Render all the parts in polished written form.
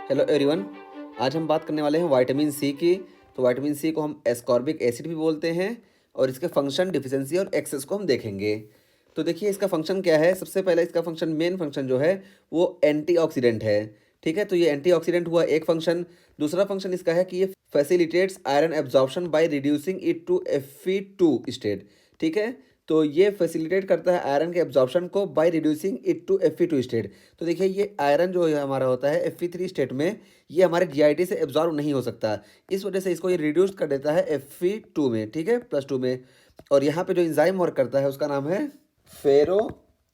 Hello everyone. आज हम बात करने वाले हैं विटामिन सी की। तो विटामिन सी को हम एस्कॉर्बिक एसिड भी बोलते हैं और इसके फंक्शन, डिफिशिएंसी और एक्सेस को हम देखेंगे। तो देखिए इसका फंक्शन क्या है। सबसे पहले इसका फंक्शन, मेन फंक्शन जो है वो एंटीऑक्सीडेंट है। ठीक है, तो ये एंटीऑक्सीडेंट हुआ एक फंक्शन। दूसरा फंक्शन इसका है कि ये facilitates iron absorption by reducing it to Fe2 state. ठीक है, तो ये फैसिलिटेट करता है आयरन के एब्जॉर्प्शन को by reducing it to Fe2 state. तो देखिए ये आयरन जो है हमारा होता है Fe3 स्टेट में, ये हमारे जीआईटी से एब्जॉर्ब नहीं हो सकता। इस वजह से इसको ये रिड्यूस कर देता है Fe2 में, ठीक है, +2 में। और यहाँ पे जो इंजाइम वर्क करता है उसका नाम है फेरो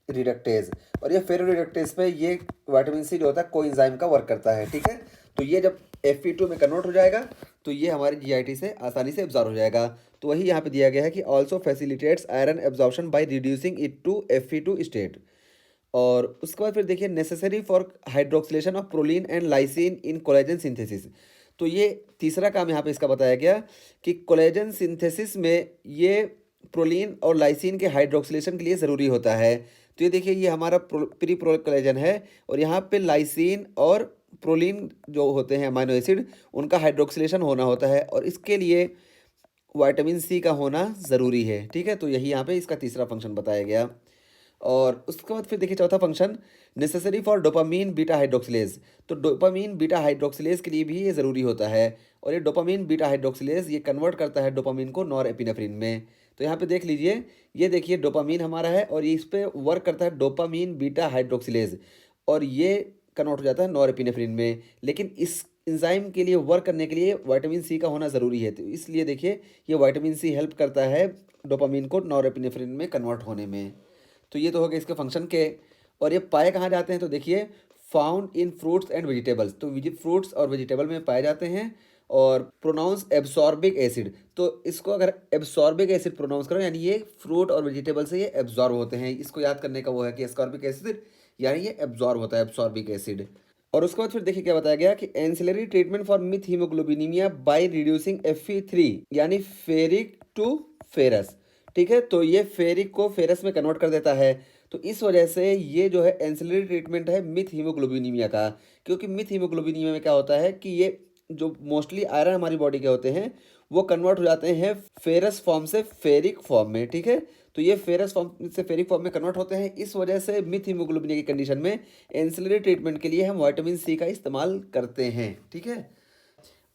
रिडक्टेज। और ये फेरो रिडक्टेज पे ये विटामिन सी जो होता है कोएंजाइम का वर्क करता है। ठीक है, तो ये जब Fe2 में कन्वर्ट हो जाएगा तो ये हमारे जीआईटी से आसानी से एब्जॉर्ब हो जाएगा। तो वही यहाँ पे दिया गया है कि also facilitates iron absorption by reducing it to Fe2 state. और उसके बाद फिर देखिए necessary for hydroxylation of proline and lysine in collagen synthesis. तो ये तीसरा काम यहाँ पे इसका बताया गया कि कोलेजन सिंथेसिस में ये प्रोलीन और लाइसिन के हाइड्रोक्सिलेशन के लिए ज़रूरी होता है। तो ये देखिए ये हमारा प्री प्रो कोलेजन है और यहाँ पे लाइसिन और प्रोलीन जो होते हैं अमीनो एसिड, उनका हाइड्रोक्सिलेशन होना होता है और इसके लिए विटामिन सी का होना ज़रूरी है। ठीक है, तो यही यहाँ पे इसका तीसरा फंक्शन बताया गया। और उसके बाद फिर देखिए चौथा function, necessary for dopamine beta hydroxylase. तो डोपामीन बीटा हाइड्रोक्सिलेज के लिए भी ये ज़रूरी होता है और ये डोपामीन बीटा हाइड्रोक्सिलेज ये कन्वर्ट करता है डोपामीन को नॉरएपिनेफ्रिन में। तो यहाँ पे देख लीजिए, ये देखिए डोपामीन हमारा है और ये इस पर वर्क करता है डोपामीन बीटा हाइड्रोक्सिलेज और ये कन्वर्ट हो जाता है नॉरएपिनेफ्रिन में। लेकिन इस एंजाइम के लिए वर्क करने के लिए विटामिन सी का होना ज़रूरी है। तो इसलिए देखिए ये विटामिन सी हेल्प करता है डोपामीन को नॉरएपिनेफ्रिन में कन्वर्ट होने में। तो ये तो हो गए इसके फंक्शन के। और ये पाए कहाँ जाते हैं, तो देखिए found in fruits and vegetables. तो फ्रूट्स और वेजिटेबल में पाए जाते हैं। और प्रोनाउंस एब्सॉर्बिक एसिड, तो इसको अगर एब्सॉर्बिक एसिड प्रोनाउंस करो यानी ये फ्रूट और वेजिटेबल से ये एब्जॉर्ब होते हैं। इसको याद करने का वो है कि एस्कॉर्बिक एसिड यानी ये एब्जॉर्ब होता है, एब्सॉर्बिक एसिड। और उसके बाद फिर देखिए क्या बताया गया कि ancillary treatment for methemoglobinemia by reducing Fe3 यानी फेरिक टू फेरस। ठीक है, तो ये फेरिक को फेरस में कन्वर्ट कर देता है। तो इस वजह से ये जो है एंसिलरी ट्रीटमेंट है मिथ हीमोग्लोबिनीमिया का। क्योंकि मिथ हीमोग्लोबिनीमिया में क्या होता है कि ये जो मोस्टली आयरन हमारी बॉडी के होते हैं वो कन्वर्ट हो जाते हैं फेरस फॉर्म से फेरिक फॉर्म में। ठीक है, तो ये फेरस फॉर्म से फेरिक फॉर्म में कन्वर्ट होते हैं। इस वजह से मिथ हीमोग्लोबिनिया की कंडीशन में एंसिलरी ट्रीटमेंट के लिए हम विटामिन सी का इस्तेमाल करते हैं। ठीक है,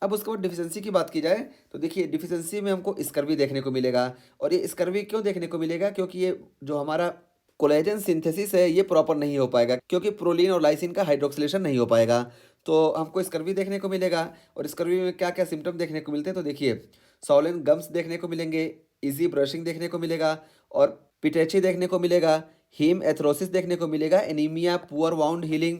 अब उसके बाद डिफिशियंसी की बात की जाए तो देखिए डिफिशियंसी में हमको स्कर्वी देखने को मिलेगा। और ये स्कर्वी क्यों देखने को मिलेगा, क्योंकि ये जो हमारा कोलेजन सिंथेसिस है ये प्रॉपर नहीं हो पाएगा, क्योंकि प्रोलीन और लाइसिन का हाइड्रोक्सिलेशन नहीं हो पाएगा। तो हमको स्कर्वी देखने को मिलेगा। और स्कर्वी में क्या क्या सिम्टम देखने को मिलते हैं, तो देखिए सॉलन गम्स देखने को मिलेंगे, इजी ब्रशिंग देखने को मिलेगा और पिटेची देखने को मिलेगा, हीम एथरोसिस देखने को मिलेगा, anaemia, poor wound healing,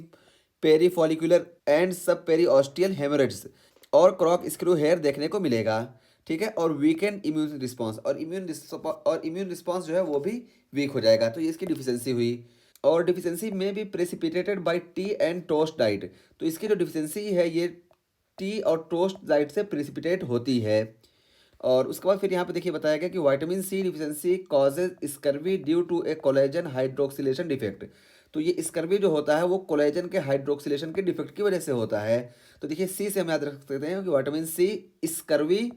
perifollicular and subperiosteal haemorrhage और क्रॉक स्क्रू हेयर देखने को मिलेगा। ठीक है, और वीकेंड इम्यून रिस्पांस और इम्यून रिस्पांस जो है वो भी वीक हो जाएगा। तो ये इसकी डिफिशियंसी हुई। और डिफिशियंसी में भी precipitated bye T and toast diet. तो इसकी जो डिफिशियंसी है ये टी और टोस्ट डाइट से प्रेसिपिटेट होती है। और उसके बाद फिर यहाँ पे देखिए बताया गया कि vitamin C deficiency causes scurvy due to a collagen hydroxylation defect. तो ये स्कर्वी जो होता है वो कोलेजन के हाइड्रोक्सिलेशन के डिफेक्ट की वजह से होता है। तो देखिए सी से हम याद रख सकते हैं कि vitamin C scurvy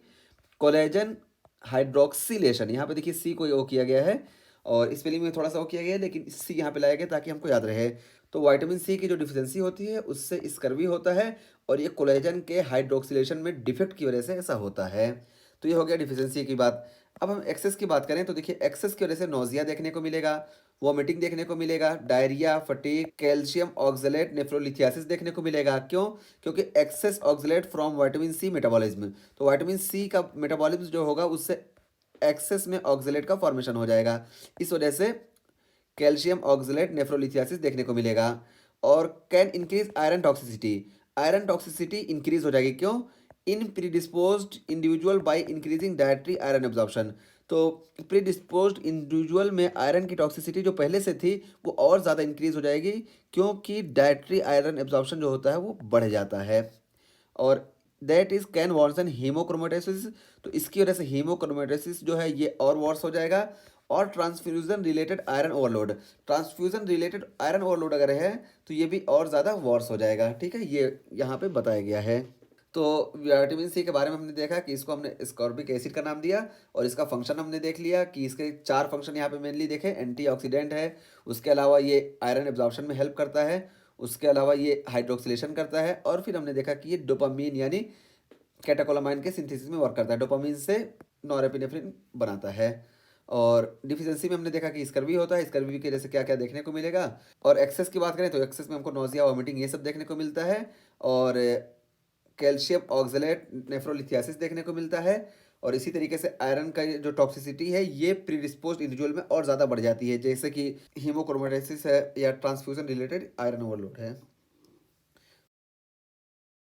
collagen hydroxylation, यहाँ पे देखिए सी को वो किया गया है और स्पेलिंग में थोड़ा सा वो किया गया है, लेकिन सी यहाँ पे लाया गया ताकि हमको याद रहे। तो विटामिन सी की जो डिफिशियंसी होती है उससे स्कर्वी होता है और ये कोलेजन के हाइड्रोक्सिलेशन में डिफेक्ट की वजह से ऐसा होता है। तो ये हो गया डिफिशियंसी की बात। अब हम एक्सेस की बात करें तो देखिए एक्सेस की वजह से नोजिया देखने को मिलेगा, वॉमिटिंग देखने को मिलेगा, diarrhoea, fatigue, calcium oxalate nephrolithiasis देखने को मिलेगा। क्यों? क्योंकि excess oxalate from vitamin C metabolism. तो विटामिन सी का मेटाबॉलिज्म जो होगा उससे एक्सेस में ऑक्सलेट का फॉर्मेशन हो जाएगा। इस वजह से कैल्शियम ऑक्सलेट नेफ्रोलिथियासिस देखने को मिलेगा। और can increase iron toxicity, iron toxicity increase हो जाएगी। क्यों? In predisposed individual by increasing dietary iron absorption. तो प्रीडिस्पोज्ड इंडिविजुअल में आयरन की टॉक्सिसिटी जो पहले से थी वो और ज़्यादा इंक्रीज हो जाएगी, क्योंकि डायट्री आयरन एब्जॉर्प्शन जो होता है वो बढ़ जाता है। और that is can version haemochromatosis. तो इसकी वजह से हीमोक्रोमेटोसिस जो है ये और वर्स हो जाएगा और transfusion related iron overload. Transfusion related iron overload अगर है तो ये भी और ज़्यादा वर्स हो जाएगा, ठीक है, ये यहाँ पे बताया गया है। तो विटामिन सी के बारे में हमने देखा कि इसको हमने स्कॉर्बिक एसिड का नाम दिया, और इसका फंक्शन हमने देख लिया कि इसके 4 फंक्शन यहाँ पे मेनली देखे। एंटीऑक्सीडेंट है, उसके अलावा ये आयरन एब्जॉर्प्शन में हेल्प करता है, उसके अलावा ये हाइड्रोक्सिलेशन करता है, और फिर हमने देखा कि ये डोपामीन यानी कैटाकोलामाइन के सिंथेसिस में वर्क करता है, डोपामीन से नॉरेपिनेफ्रिन बनाता है। और डिफिशियंसी में हमने देखा कि स्कर्वी होता है, स्कर्वी की वजह से क्या क्या देखने को मिलेगा। और एक्सेस की बात करें तो एक्सेस में हमको नोजिया, वॉमिटिंग ये सब देखने को मिलता है, और कैल्शियम ऑक्सलेट नेफ्रोलिथियासिस देखने को मिलता है। और इसी तरीके से आयरन का ये जो टॉक्सिसिटी है ये प्रीडिस्पोज्ड इंडिविजुअल में और ज़्यादा बढ़ जाती है, जैसे कि हीमोक्रोमेटोसिस है या ट्रांसफ्यूजन रिलेटेड आयरन ओवरलोड है।